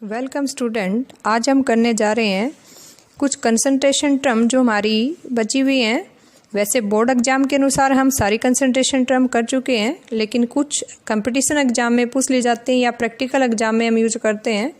Welcome student, आज हम करने जा रहे हैं कुछ कंसंट्रेशन टर्म जो हमारी बची हुई हैं। वैसे बोर्ड एग्जाम के अनुसार हम सारी कंसंट्रेशन टर्म कर चुके हैं, लेकिन कुछ कंपटीशन एग्जाम में पूछ ली जाते हैं या प्रैक्टिकल एग्जाम में हम यूज करते हैं,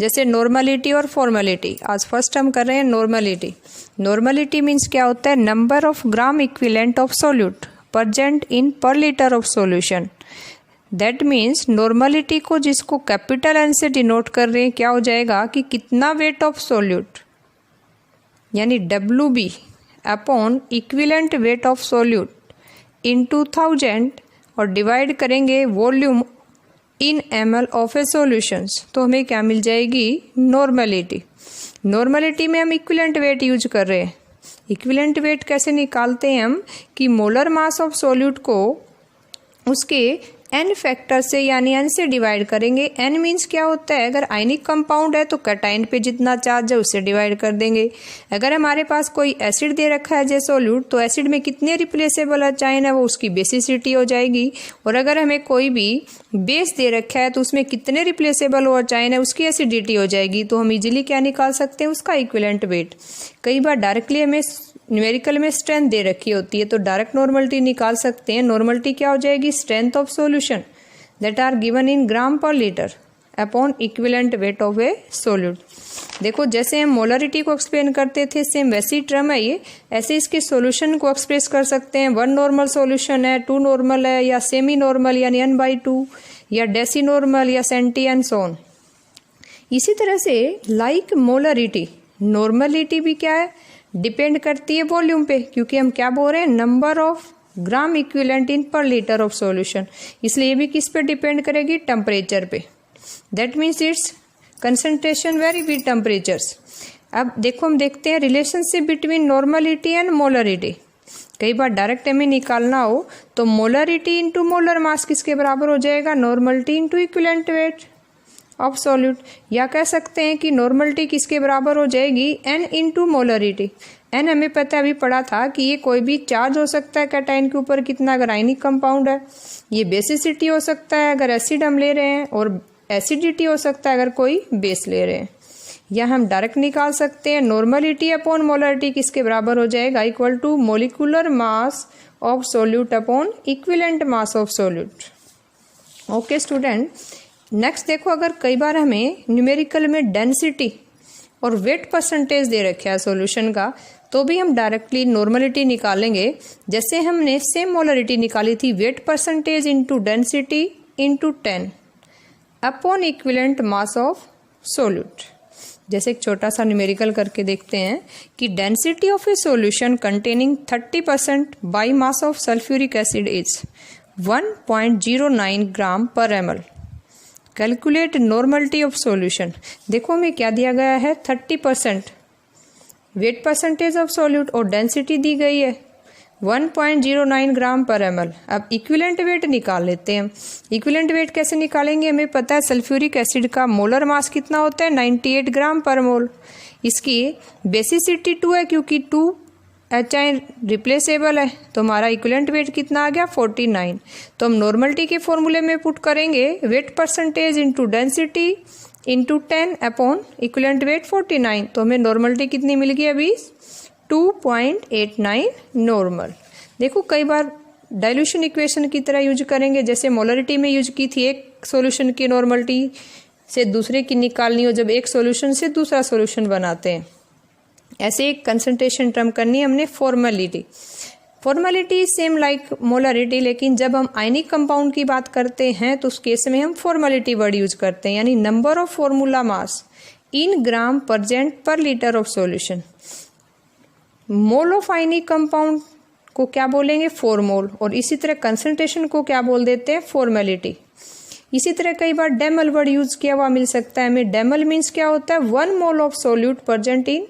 जैसे नॉर्मलिटी और फॉर्मेलिटी। आज फर्स्ट हम कर रहे हैं नॉर्मलिटी। नॉर्मलिटी मीन्स क्या होता है? Number of gram equivalent of solute present in per litre of solution. That means normality को जिसको कैपिटल एन से डिनोट कर रहे हैं, क्या हो जाएगा कि कितना वेट ऑफ सोल्यूट यानी WB upon equivalent weight of solute into 1000 और डिवाइड करेंगे volume in ml of A solutions, तो हमें क्या मिल जाएगी? नॉर्मलिटी। नॉर्मलिटी में हम इक्विवेलेंट वेट यूज कर रहे हैं। इक्विवेलेंट वेट कैसे निकालते हैं हम कि मोलर मास ऑफ सोल्यूट को उसके n फैक्टर से यानी n से डिवाइड करेंगे। n मीन्स क्या होता है? अगर आयनिक कंपाउंड है तो कैटायन पे जितना चार्ज है उससे डिवाइड कर देंगे। अगर हमारे पास कोई एसिड दे रखा है जैसे सोल्यूट, तो एसिड में कितने रिप्लेसेबल चाइन है वो उसकी बेसिसिटी हो जाएगी। और अगर हमें कोई भी बेस दे रखा है तो उसमें कितने रिप्लेसेबल और चाइन है उसकी एसिडिटी हो जाएगी। तो हम इजीली क्या निकाल सकते हैं? उसका इक्विवेलेंट वेट। कई बार डायरेक्टली हमें न्यूमेरिकल में स्ट्रेंथ दे रखी होती है तो डायरेक्ट नॉर्मलिटी निकाल सकते हैं। नॉर्मलिटी क्या हो जाएगी? Strength of solution that are given in gram per litre upon equivalent weight of a solute. देखो, जैसे हम मोलरिटी को एक्सप्लेन करते थे सेम वैसी टर्म है ये। ऐसे इसके सॉल्यूशन को एक्सप्रेस कर सकते हैं। 1 नॉर्मल सॉल्यूशन है, 2 नॉर्मल है, या सेमी नॉर्मल यानी n/2, या डेसी नॉर्मल या सेंटी एंड सो ऑन। इसी तरह से लाइक मोलरिटी, नॉर्मलिटी भी क्या है? डिपेंड करती है वॉल्यूम पे, क्योंकि हम क्या बोल रहे हैं? Number of gram equivalent in per litre of solution. इसलिए ये भी किस पे डिपेंड करेगी? टेम्परेचर पे। That means it's concentration very with temperatures. अब देखो, हम देखते हैं relationship between normality and molarity. कई बार डायरेक्ट हमें निकालना हो तो मोलरिटी इंटू मोलर मास किसके बराबर हो जाएगा? Normality into equivalent weight of solute. या कह सकते हैं कि नॉर्मलिटी किसके बराबर हो जाएगी? n into molarity. n हमें पता है, अभी पढ़ा था कि ये कोई भी चार्ज हो सकता है कैटायन के ऊपर कितना, अगर आयनिक कंपाउंड है। ये बेसिसिटी हो सकता है अगर एसिड हम ले रहे हैं, और एसिडिटी हो सकता है अगर कोई बेस ले रहे हैं। या हम डायरेक्ट निकाल सकते हैं नॉर्मलिटी अपॉन मोलरिटी किसके बराबर हो जाएगा? Equal to molecular mass of solute upon equivalent mass of solute. Okay student, next देखो, अगर कई बार हमें न्यूमेरिकल में डेंसिटी और वेट परसेंटेज दे रखा है सॉल्यूशन का, तो भी हम डायरेक्टली नॉर्मलिटी निकालेंगे। जैसे हमने सेम मोलरिटी निकाली थी, wait percentage into density into 10 upon equivalent mass of solute. जैसे एक छोटा सा न्यूमेरिकल करके देखते हैं कि density of A solution containing 30% by mass of sulphuric acid is 1.09 ग्राम पर ml। Calculate normality of solution. देखो हमें क्या दिया गया है? 30% वेट परसेंटेज ऑफ सोल्यूट और डेंसिटी दी गई है 1.09 ग्राम पर ml। अब इक्विवेलेंट वेट निकाल लेते हैं। इक्विवेलेंट वेट कैसे निकालेंगे? हमें पता है सल्फ्यूरिक एसिड का मोलर मास कितना होता है? 98 ग्राम पर मोल। इसकी बेसिसिटी 2 है क्योंकि 2 एचाइन रिप्लेसेबल है, तो हमारा इक्विवेलेंट वेट कितना आ गया? 49। तो हम नॉर्मलिटी के फॉर्मूले में पुट करेंगे wait percentage into density into 10 upon equivalent wait 49। तो हमें नॉर्मलिटी कितनी मिल गई अभी? 2.89 नॉर्मल। देखो, कई बार डाइल्यूशन इक्वेशन की तरह यूज करेंगे, जैसे मोलरिटी में यूज की थी। एक सॉल्यूशन की नॉर्मलिटी से दूसरे की निकालनी हो जब एक सॉल्यूशन से दूसरा सॉल्यूशन बनाते हैं। ऐसे एक कंसंट्रेशन टर्म करनी है हमने formality. Formality same like molarity, लेकिन जब हम आयनिक कंपाउंड की बात करते हैं तो उस केस में हम फॉर्मेलिटी वर्ड यूज करते हैं, यानी number of formula mass in gram present per litre of solution. Mole of ionic compound को क्या बोलेंगे? 4 मोल। और इसी तरह कंसंट्रेशन को क्या बोल देते हैं? फॉर्मेलिटी। इसी तरह कई बार डेमल वर्ड यूज किया हुआ मिल सकता है हमें। डेमल मीन्स क्या होता है? 1 mole of solute present in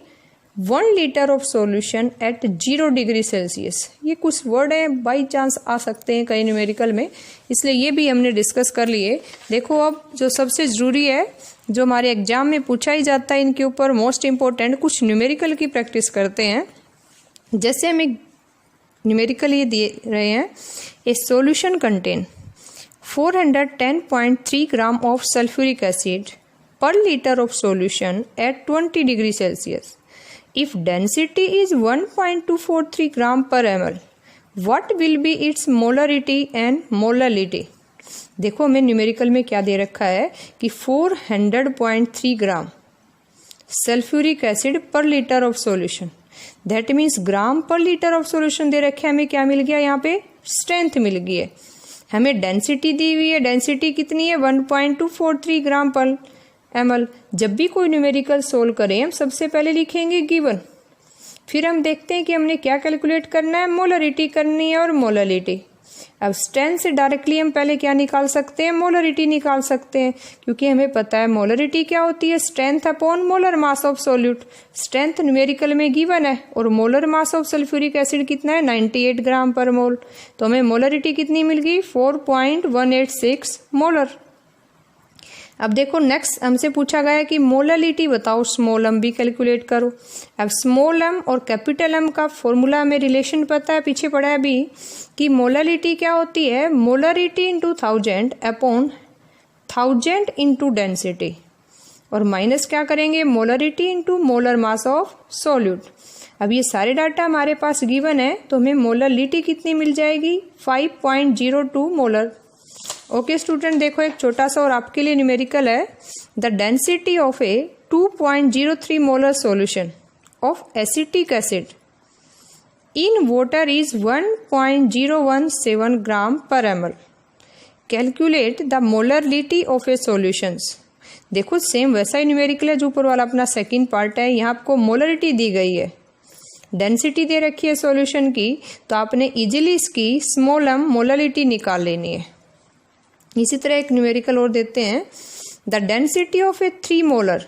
1 litre of solution at 0 degree Celsius. ये कुछ वर्ड है, बाई चांस आ सकते हैं कई न्यूमेरिकल में, इसलिए ये भी हमने डिस्कस कर लिए। देखो, अब जो सबसे ज़रूरी है, जो हमारे एग्जाम में पूछा ही जाता है, इनके ऊपर मोस्ट इंपॉर्टेंट कुछ न्यूमेरिकल की प्रैक्टिस करते हैं। जैसे हम एक न्यूमेरिकल ये दिए रहे हैं, ए solution contain 410.3 gram of sulphuric acid per liter of solution at 20 degree Celsius. If density is 1.243 gram per ml, what will be its molarity and molality? देखो हमें न्यूमेरिकल में क्या दे रखा है कि 400.3 gram sulphuric acid per litre of solution, that means gram per litre of solution दे रखे हैं। हमें क्या मिल गया यहाँ पे? स्ट्रेंथ मिल गई है। हमें डेंसिटी दी हुई है, डेंसिटी कितनी है? 1.243 ग्राम पर ml। जब भी कोई न्यूमेरिकल सोल्व करें हम सबसे पहले लिखेंगे गिवन, फिर हम देखते हैं कि हमने क्या कैलकुलेट करना है, मोलरिटी करनी है और मोलालिटी। अब स्ट्रेंथ से डायरेक्टली हम पहले क्या निकाल सकते हैं? मोलरिटी निकाल सकते हैं, क्योंकि हमें पता है मोलरिटी क्या होती है? Strength upon molar mass of solute. Strength numerical में गिवन है और molar mass of sulphuric acid कितना है? 98 ग्राम पर मोल। तो हमें मोलरिटी कितनी मिल गई? 4.186 मोलर। अब देखो नेक्स्ट हमसे पूछा गया है कि मोलालिटी बताओ, स्मॉल एम भी कैलकुलेट करो। अब स्मॉल एम और कैपिटल एम का फॉर्मूला हमें रिलेशन पता है, पीछे पढ़ा है अभी, कि मोलालिटी क्या होती है? Molarity into 1000 upon 1000 into density, और माइनस क्या करेंगे? Molarity into molar mass of solute. अब ये सारे डाटा हमारे पास गिवन है, तो हमें मोलालिटी कितनी मिल जाएगी? 5.02 मोलर। ओके स्टूडेंट, देखो एक छोटा सा और आपके लिए न्यूमेरिकल है। The density of A 2.03 molar solution of acetic acid in water is 1.017 ग्राम पर ml। Calculate the molarity of A solutions. देखो सेम वैसा ही न्यूमेरिकल है जो ऊपर वाला अपना सेकंड पार्ट है। यहाँ आपको मोलरिटी दी गई है, डेंसिटी दे रखी है सॉल्यूशन की, तो आपने इजीली इसकी स्मॉल एम मोलरिटी निकाल लेनी है। इसी तरह एक न्यूमेरिकल और देते हैं। The density of A 3 molar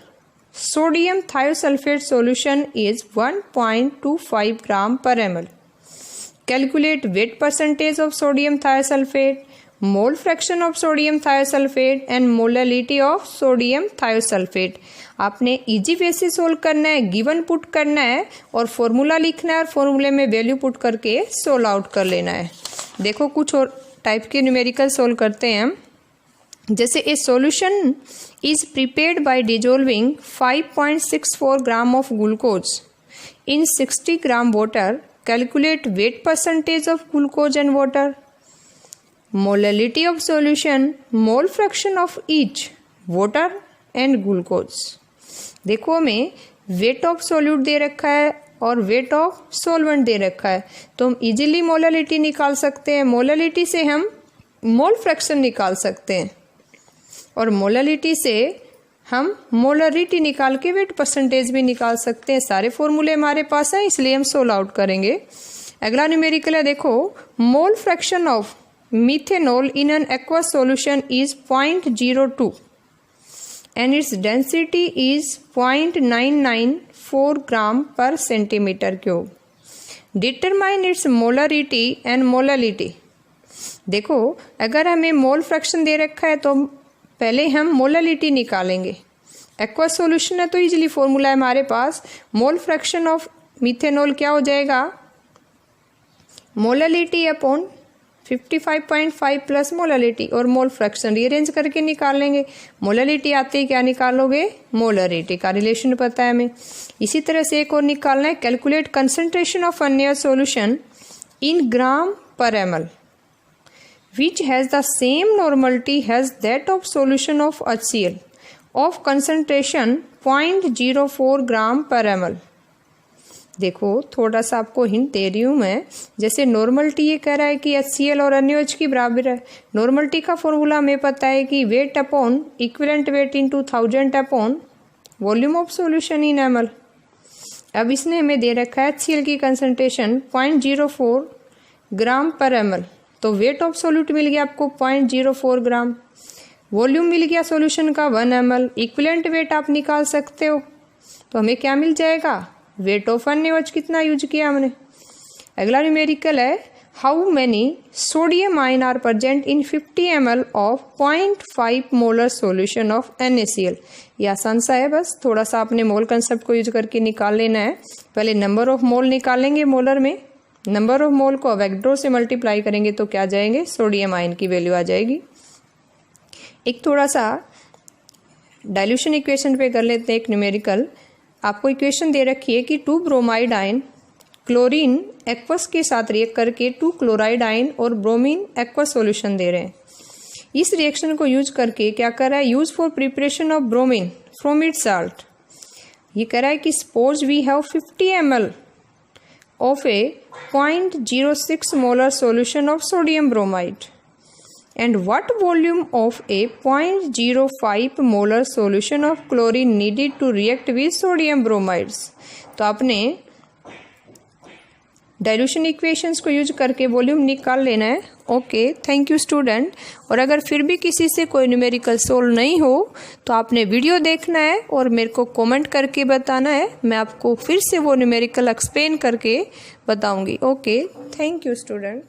sodium thiosulphate solution is 1.25 ग्राम पर ml। Calculate wait percentage of sodium thiosulphate, mole fraction of sodium thiosulphate and molarity of sodium thiosulphate. आपने इजी वे से सोल्व करना है, गिवन पुट करना है और formula लिखना है और फॉर्मूले में वैल्यू पुट करके सोल्व आउट कर लेना है। देखो कुछ और टाइप के न्यूमेरिकल सोल्व करते हैं हम। जैसे ए solution is prepared by dissolving 5.64 gram of glucose in 60 gram water. Calculate wait percentage of glucose and water, molarity of solution, mole fraction of each water and glucose. देखो हमें weight of solute दे रखा है और weight of solvent दे रखा है, तो हम easily molarity निकाल सकते हैं। मोलरिटी से हम मोल फ्रैक्शन निकाल सकते हैं और मोलरिटी से हम मोलरिटी निकाल के वेट परसेंटेज भी निकाल सकते हैं। सारे फॉर्मूले हमारे पास हैं, इसलिए हम सोल्व आउट करेंगे। अगला न्यूमेरिकल है, देखो mole fraction of methanol in an aqueous solution is 0.02 and its density is 0.994 ग्राम पर centimetre cube. Determine its molarity and molality. देखो अगर हमें मोल फ्रैक्शन दे रखा है तो पहले हम मोलालिटी निकालेंगे। एक्वस सॉल्यूशन है तो इजीली फॉर्मूला है हमारे पास, मोल फ्रैक्शन ऑफ मिथेनॉल क्या हो जाएगा? मोलालिटी अपॉन 55.5 प्लस मोलालिटी और मोल फ्रैक्शन रीअरेंज करके निकाल लेंगे। मोलालिटी आते ही क्या निकालोगे? मोलरिटी का रिलेशन पता है हमें। इसी तरह से एक और निकालना है। कैलकुलेट कंसंट्रेशन ऑफ अन्य सॉल्यूशन इन ग्राम पर ml which has the same normality has that of solution of HCl of concentration 0.04 ग्राम पर ml। देखो थोड़ा सा आपको हिंट दे रही हूँ मैं। जैसे नॉर्मलिटी ये कह रहा है कि HCl और NaOH की बराबर है। नॉर्मलिटी का फॉर्मूला हमें पता है कि weight upon equivalent weight into 1000 upon volume of solution in ml। अब इसने हमें दे रखा है HCl की कंसंट्रेशन 0.04 ग्राम पर ml, तो वेट ऑफ सॉल्यूट मिल गया आपको 0.04 ग्राम, वॉल्यूम मिल गया सॉल्यूशन का 1 ml। इक्विवेलेंट वेट आप निकाल सकते हो, तो हमें क्या मिल जाएगा? वेट ऑफ NaOH कितना यूज किया हमने। अगला न्यूमेरिकल है, how many sodium ion are present in 50 ml of 0.5 molar solution of NaCl। ये आसान सा है, बस थोड़ा सा आपने मोल कंसेप्ट को यूज करके निकाल लेना है। पहले नंबर ऑफ मोल निकालेंगे मोलर में, नंबर ऑफ मोल को अवोगाड्रो से मल्टीप्लाई करेंगे तो क्या जाएंगे? सोडियम आयन की वैल्यू आ जाएगी। एक थोड़ा सा डाइल्यूशन इक्वेशन पे कर लेते हैं एक न्यूमेरिकल। आपको इक्वेशन दे रखी है कि 2 ब्रोमाइड आयन क्लोरीन एक्वस के साथ रिएक्ट करके 2 क्लोराइड आयन और ब्रोमीन एक्वस सॉल्यूशन दे रहे हैं। इस रिएक्शन को यूज करके क्या कर रहा है, use for preparation of bromine from its salt. ये कह रहा है कि suppose we have 50 ml of a 0.06 molar solution of sodium bromide and what volume of a 0.05 molar solution of chlorine needed to react with sodium bromides। तो आपने dilution equations को use करके volume निकाल लेना है। Okay, thank you student. और अगर फिर भी किसी से कोई न्यूमेरिकल सोल्व नहीं हो तो आपने वीडियो देखना है और मेरे को कमेंट करके बताना है, मैं आपको फिर से वो न्यूमेरिकल एक्सप्लेन करके बताऊंगी। Okay, thank you student.